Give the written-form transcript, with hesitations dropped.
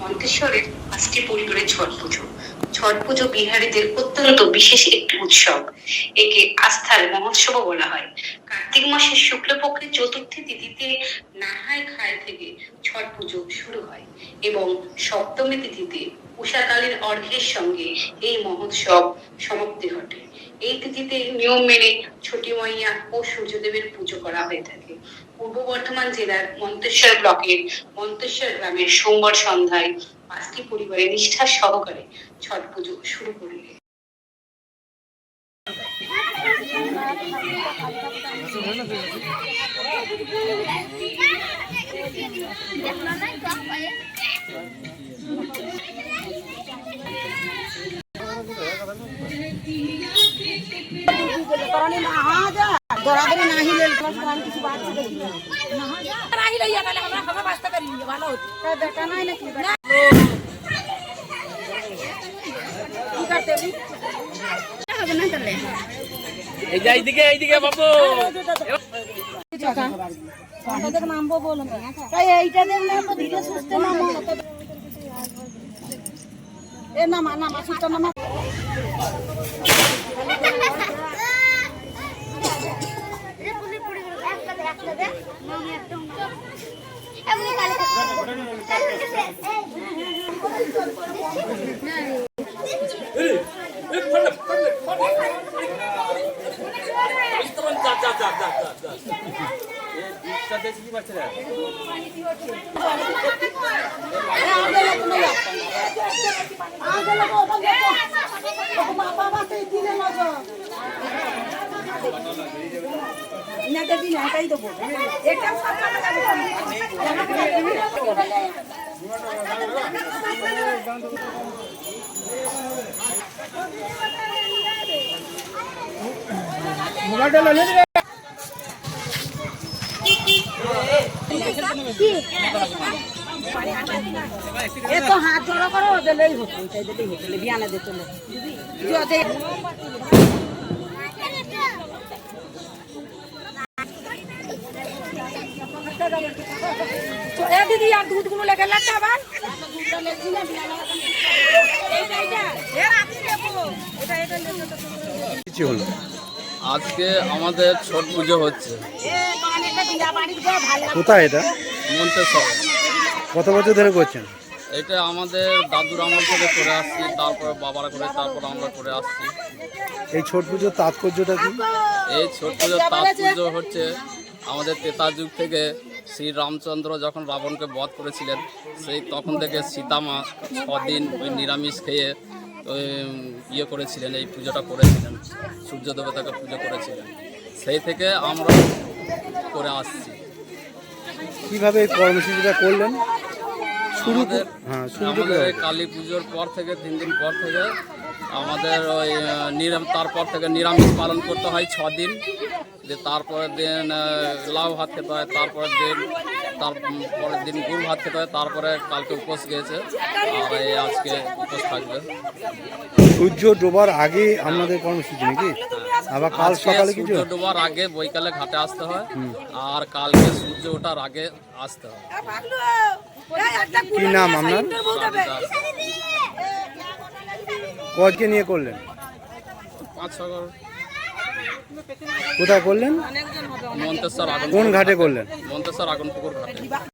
মন্তেশ্বরের 5টি পরিবারের ছট পুজো। ছট পুজো বিহারীদের অত্যন্ত বিশেষ একটি উৎসব। একে আস্থার মহোৎসবও বলা হয়। কার্তিক মাসের শুক্লপক্ষের চতুর্থী তিথিতে নাহায় খায় থেকে ছট পুজো শুরু হয় এবং সপ্তমী তিথিতে উষাকালীন অর্ঘ্যের সঙ্গে এই মহোৎসব সমাপ্তি ঘটে। এই তিথিতে নিয়ম মেনে ছটি মাইয়া ও সূর্যদেবের পুজো করা হয়ে থাকে। পূর্ব বর্ধমান জেলার মন্তেশ্বর ব্লকের মন্তেশ্বর গ্রামের সোমবার সন্ধ্যায় 5টি পরিবারের নিষ্ঠা সহকারে ছট পুজো শুরু করলে। দরাদরি না হিলে কিছু বাদ দেখি না হিলে ইয়া তাহলে আমরা খাবার বাঁচতে পারি ভালো হতো দেখা নাই নাকি কি করতে হবে না তাহলে এইদিকে বাবু আমাদের নামবো বলুন তাই এইটা দেন না ধীরে সুস্থ নামো এ নামা সুস্থ নামা ये तो हाथ जोड़ा करो दिले ही होते दिले ही होते बियाने देते ले जो दे ए दीदी यार दूध गुलो लेके लगता बार दूध ले दी ना बियाने এইটা এ রাতে দেবো এটা লে কিছু হলো আজকে আমাদের ছট পুজো হচ্ছে। কোথায় এটা? মন্তেশ্বর। কত বছর ধরে করছেন? এটা আমাদের দাদুর আমল থেকে করে আসছি, তারপর বাবারা করে, তারপর আমরা করে আসছি। এই ছট পুজোর তাৎপর্যটা কি? এই ছট পুজোর তাৎপর্য হচ্ছে আমাদের ত্রেতা যুগ থেকে শ্রী রামচন্দ্র যখন রাবণকে বধ করেছিলেন, সেই তখন থেকে সীতামা 6 দিন ওই নিরামিষ খেয়ে ওই করেছিলেন, এই পুজোটা করেছিলেন, সূর্য দেবতাকে পুজো করেছিলেন। সেই থেকে আমরা করে আসছি। কিভাবে এই কর্মসূচিটা করলেন? আমাদের কালী পুজোর পর থেকে 3 দিন পর থেকে আমাদের ওই তারপর থেকে নিরামিষ পালন করতে হয় 6 দিন। যে তারপরের দিন লাউ ভাত খেতে হয়, তারপরের দিন গুড় ভাত খেতে হয়, তারপরে কালকে উপোস গিয়েছে আর এই আজকে উপোস থাকবে। সূর্য ডোবার আগে আপনাদের কর্মসূচি নাকি? আবার কাল সকালে কিছু? সূর্য ডোবার আগে বৈকালে ঘাটে আসতে হয় আর কালকে সূর্য ওঠার আগে আসতে হয়। কি নাম আপনার? কজকে নিয়ে করলেন? 5-6 ঘর। কোথায় করলেন? মন্তেশ্বর। কোন ঘাটে করলেন? মন্তেশ্বর আগুনপুকুর ঘাটে।